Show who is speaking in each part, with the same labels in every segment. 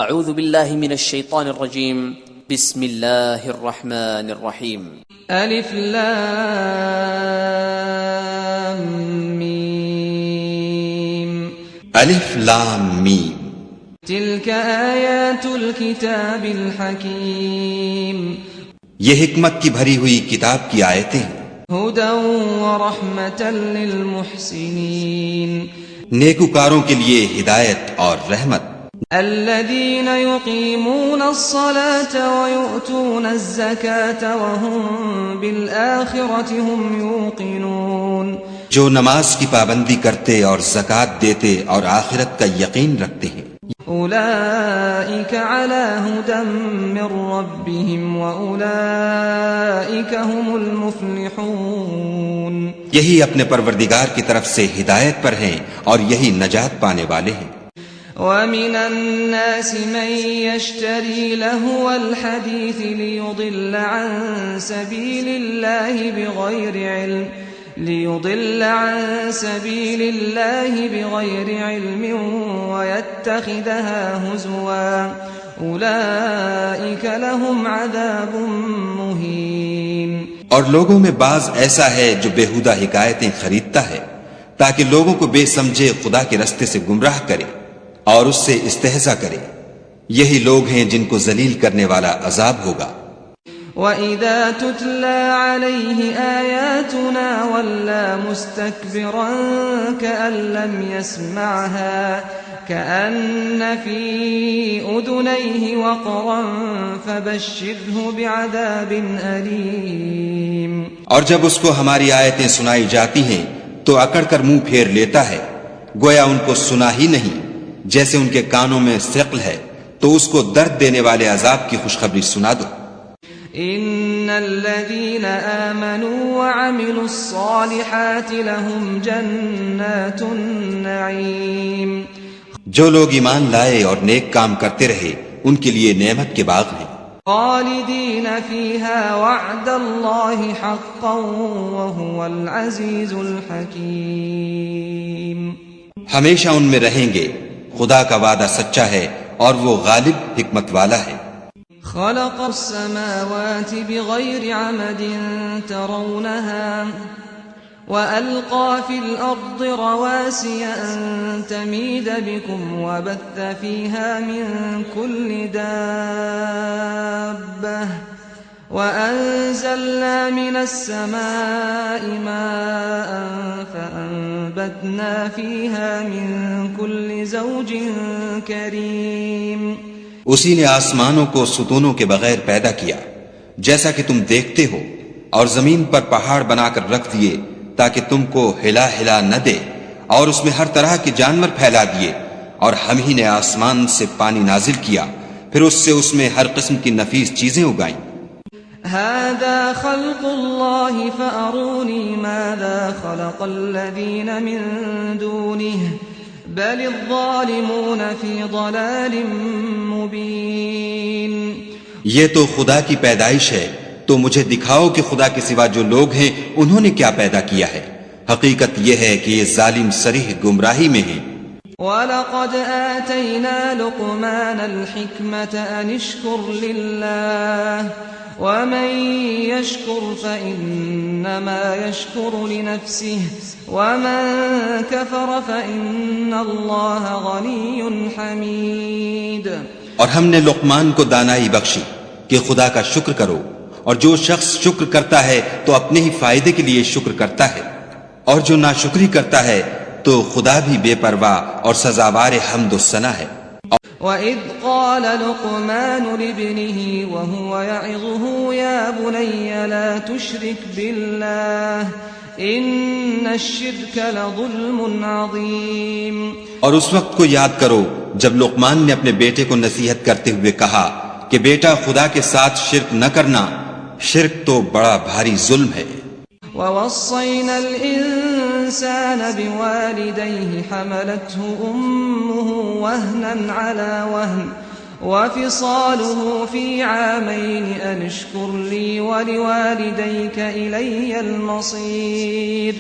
Speaker 1: اعوذ باللہ من الشیطان الرجیم بسم اللہ الرحمن الرحیم
Speaker 2: الف لام میم
Speaker 3: الف لام میم
Speaker 2: تلك آیات الکتاب الحکیم
Speaker 3: یہ حکمت کی بھری ہوئی کتاب کی آیتیں ہیں،
Speaker 2: ہدی ورحمۃ للمحسنین
Speaker 3: نیکوکاروں کے لیے ہدایت اور رحمت،
Speaker 2: الذين يقيمون الصلاة ويؤتون الزكاة وهم بالآخرة هم يوقنون
Speaker 3: جو نماز کی پابندی کرتے اور زکوٰۃ دیتے اور آخرت کا یقین رکھتے ہیں،
Speaker 2: أولئك على هدى من ربهم وأولئك هم المفلحون
Speaker 3: یہی اپنے پروردگار کی طرف سے ہدایت پر ہیں اور یہی نجات پانے والے ہیں۔
Speaker 2: ومن الناس من يشتري لهو الحديث ليضل عن سبيل الله بغير علم ويتخذها هزوا أولئك لهم عذاب مهين
Speaker 3: اور لوگوں میں بعض ایسا ہے جو بیہودہ حکایتیں خریدتا ہے تاکہ لوگوں کو بے سمجھے خدا کے رستے سے گمراہ کرے اور اس سے استہزاء کرے، یہی لوگ ہیں جن کو ذلیل کرنے والا عذاب ہوگا۔
Speaker 2: وَإِذَا تُتْلَى عَلَيْهِ آيَاتُنَا وَلَّى مُسْتَكْبِرًا كَأَن لَّمْ يَسْمَعْهَا كَأَنَّ فِي أُذُنَيْهِ وَقْرًا فَبَشِّرْهُ بِعَذَابٍ أَلِيمٍ
Speaker 3: اور جب اس کو ہماری آیتیں سنائی جاتی ہیں تو اکڑ کر منہ پھیر لیتا ہے، گویا ان کو سنا ہی نہیں، جیسے ان کے کانوں میں ثقل ہے، تو اس کو درد دینے والے عذاب کی خوشخبری سنا دو۔
Speaker 2: ان الذين آمنوا وعملوا الصالحات لهم جنات النعيم
Speaker 3: جو لوگ ایمان لائے اور نیک کام کرتے رہے ان کے لیے نعمت کے باغ ہیں،
Speaker 2: خالدين فيها وعد الله حقا وهو العزيز الحكيم
Speaker 3: ہمیشہ ان میں رہیں گے، خدا کا وعدہ سچا ہے اور وہ غالب حکمت والا ہے۔
Speaker 2: خلق السماوات بغير عمد ترونها وألقى في الأرض رواسي أن تميد بكم وبث فيها من كل دابة وأنزلنا من السماء ماء فأنبتنا فيها من كل زوج كريم
Speaker 3: اسی نے آسمانوں کو ستونوں کے بغیر پیدا کیا جیسا کہ تم دیکھتے ہو، اور زمین پر پہاڑ بنا کر رکھ دیے تاکہ تم کو ہلا ہلا نہ دے، اور اس میں ہر طرح کے جانور پھیلا دیے، اور ہم ہی نے آسمان سے پانی نازل کیا، پھر اس سے اس میں ہر قسم کی نفیس چیزیں اگائیں۔
Speaker 2: هذا خلق الله فأروني ماذا خلق الذين من دونه بل الظالمون في ضلال مبين
Speaker 3: یہ تو خدا کی پیدائش ہے، تو مجھے دکھاؤ کہ خدا کے سوا جو لوگ ہیں انہوں نے کیا پیدا کیا ہے، حقیقت یہ ہے کہ یہ ظالم صریح گمراہی میں ہیں۔
Speaker 2: وَلَقَدْ آتَيْنَا لُقْمَانَ الْحِكْمَةَ أَنِ اشْكُرْ لِلَّهِ وَمَن يَشْكُرْ فَإِنَّمَا يَشْكُرُ لِنَفْسِهِ وَمَن كَفَرَ فَإِنَّ اللَّهَ غَنِيٌّ حَمِيدٌ
Speaker 3: اور ہم نے لقمان کو دانائی بخشی کہ خدا کا شکر کرو، اور جو شخص شکر کرتا ہے تو اپنے ہی فائدے کے لیے شکر کرتا ہے، اور جو ناشکری کرتا ہے تو خدا بھی بے پرواہ اور سزاوار حمد و ثنا ہے۔
Speaker 2: وَإِذْ قَالَ لُقْمَانُ لِابْنِهِ وَهُوَ يَعِظُهُ يَا بُنَيَّ لَا تُشْرِكْ بِاللَّهِ إِنَّ الشِّرْكَ لَظُلْمٌ عَظِيمٌ
Speaker 3: اور اس وقت کو یاد کرو جب لقمان نے اپنے بیٹے کو نصیحت کرتے ہوئے کہا کہ بیٹا خدا کے ساتھ شرک نہ کرنا، شرک تو بڑا بھاری ظلم ہے۔
Speaker 2: وَوَصَّيْنَا الْإِنسَانَ بِوَالِدَيْهِ حَمَلَتْهُ أُمُّهُ وَهْنًا عَلَى وَهْنٍ وَفِصَالُهُ فِي عَامَيْنِ أَنِ اشْكُرْ لِي وَلِوَالِدَيْكَ إِلَيَّ الْمَصِيرُ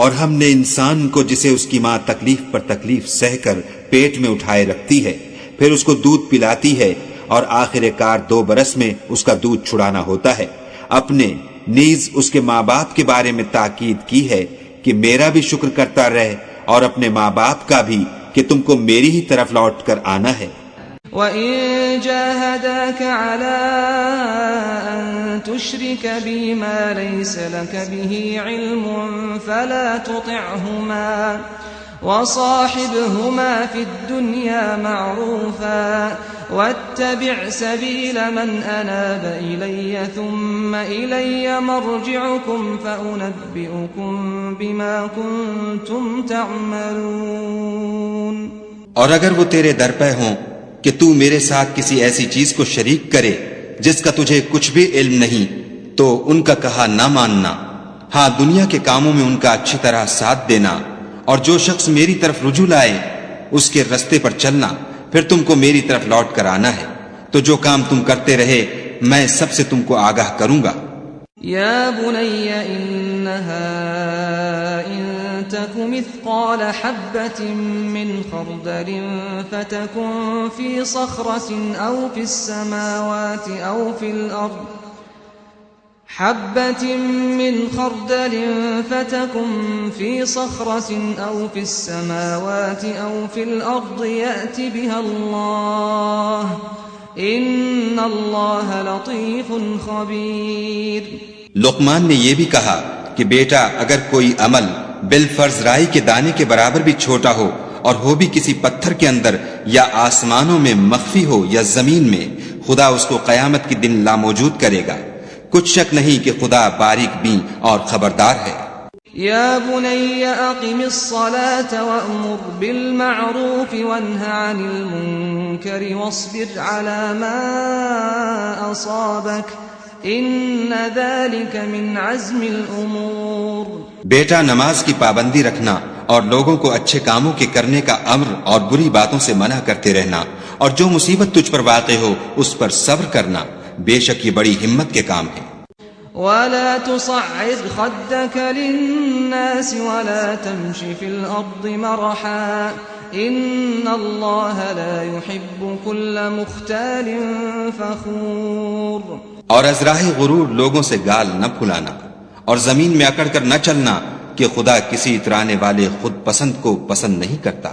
Speaker 3: اور ہم نے انسان کو جسے اس کی ماں تکلیف پر تکلیف سہ کر پیٹ میں اٹھائے رکھتی ہے، پھر اس کو دودھ پلاتی ہے اور آخر کار 2 برس میں اس کا دودھ چھڑانا ہوتا ہے۔ اپنے نیز اس کے ماں باپ کے بارے میں تاکید کی ہے کہ میرا بھی شکر کرتا رہے اور اپنے ماں باپ کا بھی کہ تم کو میری ہی طرف لوٹ کر آنا ہے۔
Speaker 2: وَإِن جَاهَدَاكَ عَلَىٰ أَن تُشْرِكَ بِي مَا لَيْسَ لَكَ بِهِ عِلْمٌ فَلَا تُطِعْهُمَا وَصَاحِبْهُمَا فِي الدُّنْيَا مَعْرُوفًا وَاتَّبِعْ سَبِيلَ مَنْ أَنَابَ إِلَيَّ ثُمَّ إِلَيَّ مَرْجِعُكُمْ فَأُنَبِّئُكُمْ بِمَا كُنتُمْ تَعْمَلُونَ۔
Speaker 3: اور اگر وہ تیرے در پہ ہوں کہ تو میرے ساتھ کسی ایسی چیز کو شریک کرے جس کا تجھے کچھ بھی علم نہیں، تو ان کا کہا نہ ماننا، ہاں دنیا کے کاموں میں ان کا اچھی طرح ساتھ دینا، اور جو شخص میری طرف رجوع لائے اس کے رستے پر چلنا، پھر تم کو میری طرف لوٹ کر آنا ہے، تو جو کام تم کرتے رہے میں سب سے تم کو آگاہ کروں گا۔
Speaker 2: یا بنی انہا ان تک مثقال حبة من خردل فتكن في صخرة أو في السماوات أو في الأرض حبة من خردل فتكن في صخرة أو في السماوات أو في الأرض يأت بها الله إن الله لطيف خبير۔
Speaker 3: لقمان نے یہ بھی کہا کہ بیٹا اگر کوئی عمل بالفرض رائی کے دانے کے برابر بھی چھوٹا ہو اور ہو بھی کسی پتھر کے اندر یا آسمانوں میں مخفی ہو یا زمین میں، خدا اس کو قیامت کے دن لاموجود کرے گا۔ کچھ شک نہیں کہ خدا باریک بین اور خبردار ہے۔
Speaker 2: یا بنی اقم الصلاة وأمر بالمعروف وانہ عن المنکر واصبر على ما أصابك ان ذلك من عزم الامور۔
Speaker 3: بیٹا نماز کی پابندی رکھنا اور لوگوں کو اچھے کاموں کے کرنے کا امر اور بری باتوں سے منع کرتے رہنا، اور جو مصیبت تجھ پر واقع ہو اس پر صبر کرنا، بے شک یہ بڑی ہمت کے کام ہے۔
Speaker 2: ولا تصعد خدك للناس ولا تمش في الأرض مرحا إن الله لا يحب كل مختال فخور۔
Speaker 3: اور از راہ غرور لوگوں سے گال نہ پھلانا، اور زمین میں اکڑ کر نہ چلنا کہ خدا کسی اترانے والے خود پسند کو پسند نہیں کرتا۔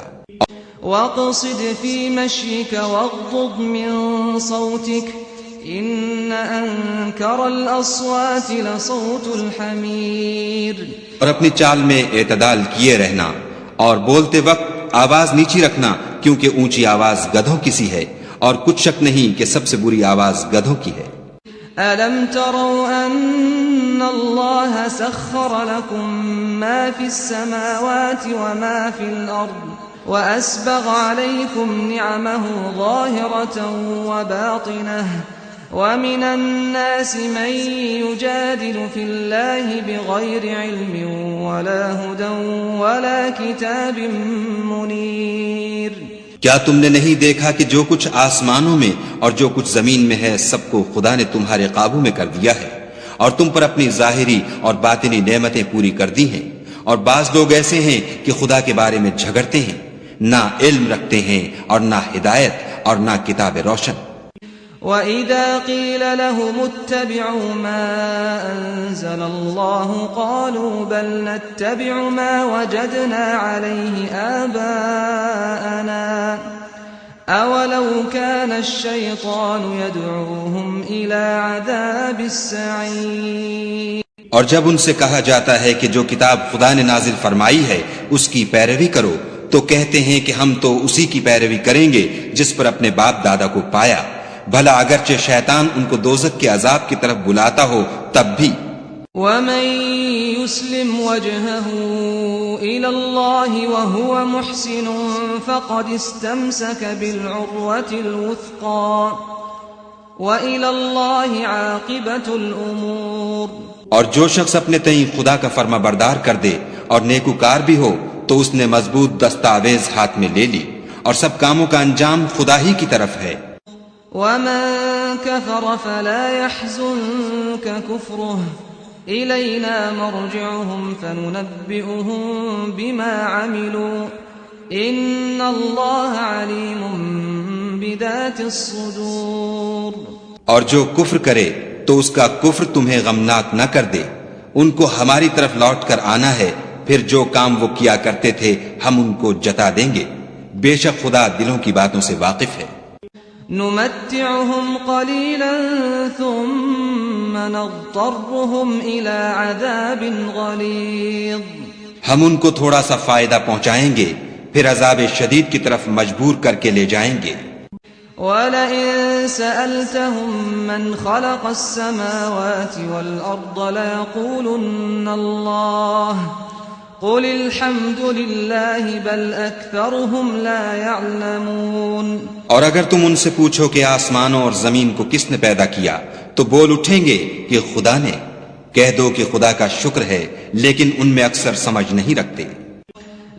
Speaker 2: واقصد في مشيك واغضض من صوتك ان انكر الاصوات لصوت الحمير۔
Speaker 3: اور اپنی چال میں اعتدال کیے رہنا اور بولتے وقت آواز نیچی رکھنا، کیونکہ اونچی آواز گدھوں کی سی ہے، اور کچھ شک نہیں کہ سب سے بری آواز گدھوں کی ہے۔
Speaker 2: أَلَمْ تَرَوْا أَنَّ اللَّهَ سَخَّرَ لَكُم مَّا فِي السَّمَاوَاتِ وَمَا فِي الْأَرْضِ وَأَسْبَغَ عَلَيْكُمْ نِعَمَهُ ظَاهِرَةً وَبَاطِنَةً وَمِنَ النَّاسِ مَن يُجَادِلُ فِي اللَّهِ بِغَيْرِ عِلْمٍ وَلَا هُدًى وَلَا كِتَابٍ مُنِيرٍ۔
Speaker 3: کیا تم نے نہیں دیکھا کہ جو کچھ آسمانوں میں اور جو کچھ زمین میں ہے سب کو خدا نے تمہارے قابو میں کر دیا ہے، اور تم پر اپنی ظاہری اور باطنی نعمتیں پوری کر دی ہیں، اور بعض لوگ ایسے ہیں کہ خدا کے بارے میں جھگڑتے ہیں، نہ علم رکھتے ہیں اور نہ ہدایت اور نہ کتاب روشن۔
Speaker 2: وَإِذَا قِيلَ لَهُمُ اتَّبِعُوا مَا أَنزَلَ اللَّهُ قَالُوا بَلْ نَتَّبِعُ مَا وَجَدْنَا عَلَيْهِ آبَاءَنَا أَوَلَوْ كَانَ الشَّيْطَانُ يَدْعُوهُمْ إِلَى عَذَابِ السَّعِيرِ۔
Speaker 3: اور جب ان سے کہا جاتا ہے کہ جو کتاب خدا نے نازل فرمائی ہے اس کی پیروی کرو، تو کہتے ہیں کہ ہم تو اسی کی پیروی کریں گے جس پر اپنے باپ دادا کو پایا، بھلا اگرچہ شیطان ان کو دوزخ کے عذاب کی طرف بلاتا ہو تب بھی۔
Speaker 2: وَمَن يُسْلِمْ وَجْهَهُ إِلَى اللَّهِ وَهُوَ مُحْسِنٌ فَقَدِ اسْتَمْسَكَ بِالْعُرْوَةِ الْوُثْقَى وَإِلَى اللَّهِ عَاقِبَةُ الْأُمُورِ۔
Speaker 3: اور جو شخص اپنے تئیں خدا کا فرما بردار کر دے اور نیکوکار بھی ہو تو اس نے مضبوط دستاویز ہاتھ میں لے لی، اور سب کاموں کا انجام خدا ہی کی طرف ہے۔
Speaker 2: وَمَن كَفَرَ فَلَا يَحْزُنكَ كُفْرُهُ إِلَيْنَا مَرْجِعُهُمْ فَنُنَبِّئُهُم بِمَا عَمِلُوا ان اللہ علیم بذات الصدور.
Speaker 3: اور جو کفر کرے تو اس کا کفر تمہیں غمناک نہ کر دے. ان کو ہماری طرف لوٹ کر آنا ہے، پھر جو کام وہ کیا کرتے تھے ہم ان کو جتا دیں گے. بے شک خدا دلوں کی باتوں سے واقف ہے.
Speaker 2: نمتعهم قليلا ثم نضطرهم إلى عذاب غليظ.
Speaker 3: ہم ان کو تھوڑا سا فائدہ پہنچائیں گے، پھر عذاب شدید کی طرف مجبور کر کے لے جائیں گے.
Speaker 2: وَلَئِن سَأَلْتَهُم مَّنْ خَلَقَ السَّمَاوَاتِ وَالْأَرْضَ لَيَقُولُنَّ اللَّهُ قُلِ الْحَمْدُ لِلَّهِ بَلْ أَكْثَرُهُمْ لَا يَعْلَمُونَ.
Speaker 3: اور اگر تم ان سے پوچھو کہ آسمانوں اور زمین کو کس نے پیدا کیا تو بول اٹھیں گے کہ خدا نے. کہہ دو کہ خدا کا شکر ہے، لیکن ان میں اکثر سمجھ نہیں رکھتے.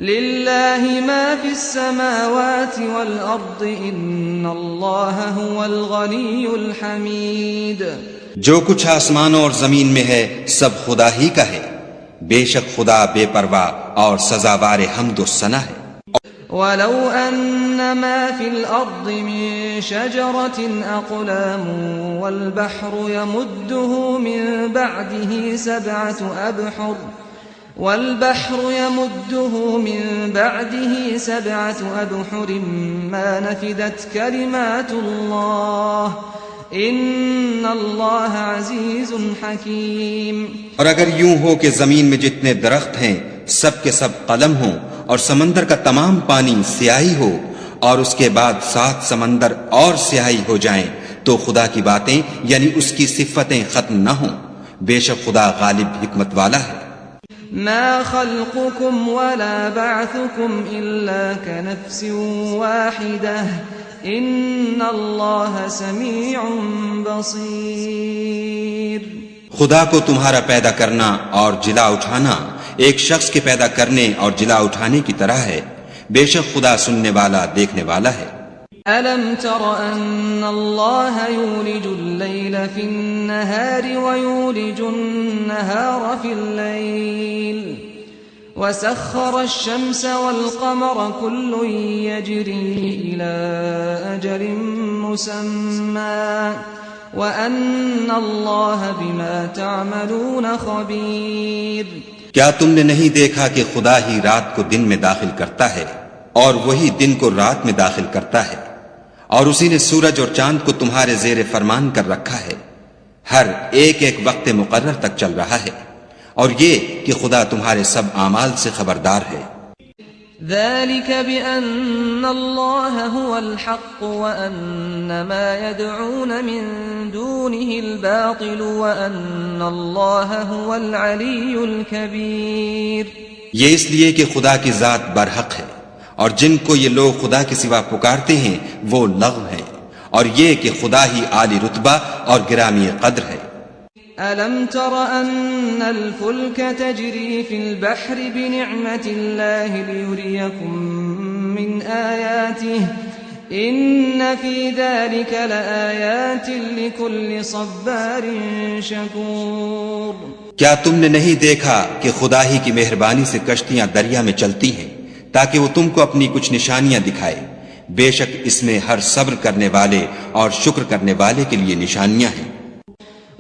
Speaker 2: لِلَّهِ مَا فِي السَّمَاوَاتِ وَالْأَرْضِ إِنَّ اللَّهَ هُوَ الْغَنِيُّ الْحَمِيدُ.
Speaker 3: جو کچھ آسمانوں اور زمین میں ہے سب خدا ہی کا ہے. بے شک خدا بے پرواہ اور سزاوار حمد و ثنا ہے.
Speaker 2: وَلَوْ أَنَّ مَا فِي الْأَرْضِ مِن شَجَرَةٍ أَقْلَامٌ وَالْبَحْرُ يَمُدُّهُ مِن بَعْدِهِ سَبْعَةُ أَبْحُرٍ مَا نَفِدَتْ كَلِمَاتُ اللَّهِ ان اللہ عزیز حکیم.
Speaker 3: اور اگر یوں ہو کہ زمین میں جتنے درخت ہیں سب کے سب قلم ہوں اور سمندر کا تمام پانی سیاہی ہو اور اس کے بعد 7 سمندر اور سیاہی ہو جائیں تو خدا کی باتیں یعنی اس کی صفتیں ختم نہ ہوں. بے شک خدا غالب حکمت والا ہے.
Speaker 2: ما خلقكم ولا بعثكم الا كنفس واحدة ان اللہ سمیع بصیر.
Speaker 3: خدا کو تمہارا پیدا کرنا اور جلا اٹھانا ایک شخص کے پیدا کرنے اور جلا اٹھانے کی طرح ہے. بے شک خدا سننے والا دیکھنے والا ہے.
Speaker 2: أَلَمْ تَرَ أَنَّ اللَّهَ يُولِجُ اللَّيْلَ فِي النَّهَارِ وَيُولِجُ النَّهَارَ فِي اللَّيْلِ وَسَخَّرَ الشَّمْسَ وَالْقَمَرَ كُلٌّ يَجْرِي إِلَى أَجَلٍ مُّسَمًّى وَأَنَّ اللَّهَ بِمَا تَعْمَلُونَ خَبِيرٌ.
Speaker 3: کیا تم نے نہیں دیکھا کہ خدا ہی رات کو دن میں داخل کرتا ہے اور وہی دن کو رات میں داخل کرتا ہے، اور اسی نے سورج اور چاند کو تمہارے زیر فرمان کر رکھا ہے. ہر ایک ایک وقت مقرر تک چل رہا ہے، اور یہ کہ خدا تمہارے سب اعمال سے خبردار ہے.
Speaker 2: ذلك بأن الله هو الحق وأن ما يدعون من دونه الباطل وأن الله هو العلي الكبير.
Speaker 3: یہ اس لیے کہ خدا کی ذات برحق ہے، اور جن کو یہ لوگ خدا کے سوا پکارتے ہیں وہ لغو ہیں، اور یہ کہ خدا ہی عالی رتبہ اور گرامی قدر ہے.
Speaker 2: أَلَمْ تَرَ أَنَّ الْفُلْكَ تَجْرِي فِي الْبَحْرِ بِنِعْمَةِ اللَّهِ لِيُرِيَكُم مِّنْ آيَاتِهِ إِنَّ فِي ذَلِكَ لَآيَاتٍ لِكُلِّ صَبَّارٍ شَكُورٍ.
Speaker 3: کیا تم نے نہیں دیکھا کہ خدا ہی کی مہربانی سے کشتیاں دریا میں چلتی ہیں تاکہ وہ تم کو اپنی کچھ نشانیاں دکھائے؟ بے شک اس میں ہر صبر کرنے والے اور شکر کرنے والے کے لیے نشانیاں ہیں.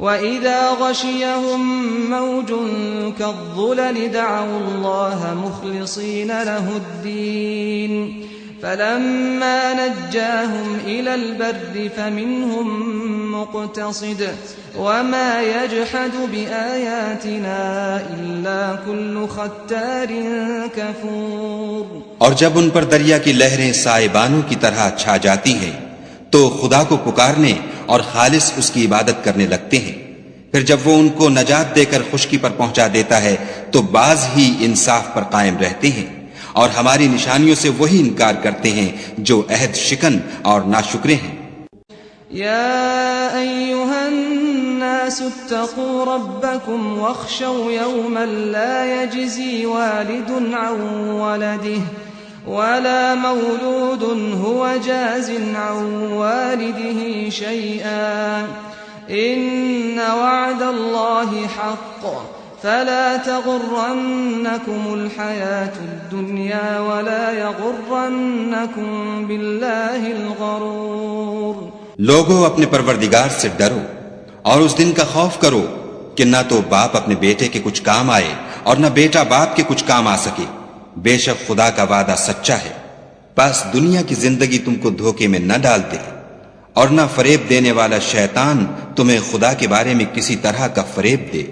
Speaker 2: وَإِذَا غَشِيَهُم مَّوْجٌ كَالظُّلَلِ دَعَوُا اللَّهَ مُخْلِصِينَ لَهُ الدِّينَ فَلَمَّا نَجَّاهُمْ إِلَى الْبَرِّ فَمِنْهُم مُّقْتَصِدٌ وَمَا يَجْحَدُ بِآيَاتِنَا إِلَّا كُلُّ خَتَّارٍ كَفُورٍ.
Speaker 3: اور جب ان پر دریا کی لہریں سائبانوں کی طرح چھا جاتی ہیں تو خدا کو پکارنے اور خالص اس کی عبادت کرنے لگتے ہیں. پھر جب وہ ان کو نجات دے کر خشکی پر پہنچا دیتا ہے تو بعض ہی انصاف پر قائم رہتے ہیں، اور ہماری نشانیوں سے وہی انکار کرتے ہیں جو عہد شکن اور ناشکرے ہیں.
Speaker 2: يا أيها الناس اتقوا ربكم واخشوا يوما لا يجزي والد عن ولده ولا مولود هو جاز عن والده شيئا إن وعد الله حق فلا تغرنكم الحياة الدنيا ولا يغرنكم بالله الغرور.
Speaker 3: لوگو اپنے پروردگار سے ڈرو اور اس دن کا خوف کرو کہ نہ تو باپ اپنے بیٹے کے کچھ کام آئے اور نہ بیٹا باپ کے کچھ کام آ سکے. بے شک خدا کا وعدہ سچا ہے. بس دنیا کی زندگی تم کو دھوکے میں نہ ڈال دے اور نہ فریب دینے والا شیطان تمہیں خدا کے بارے میں کسی طرح کا فریب دے.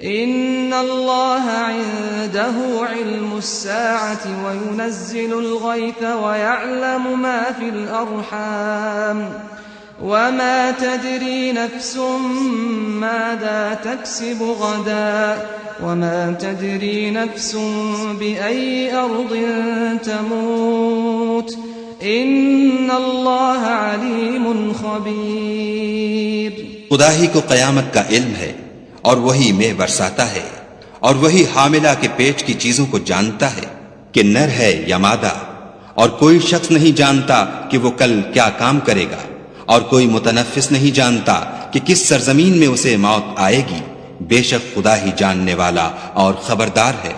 Speaker 2: ان اللہ عنده علم الساعة وينزل الغيث ويعلم ما في الارحام وما تدري نفس ماذا تكسب غدا وما تدري نفس بأي أرض تموت ان اللہ علیم خبیر.
Speaker 3: خدا ہی کو قیامت کا علم ہے اور وہی مے برساتا ہے اور وہی حاملہ کے پیٹ کی چیزوں کو جانتا ہے کہ نر ہے یا مادہ، اور کوئی شخص نہیں جانتا کہ وہ کل کیا کام کرے گا، اور کوئی متنفس نہیں جانتا کہ کس سرزمین میں اسے موت آئے گی. بے شک خدا ہی جاننے والا اور خبردار ہے.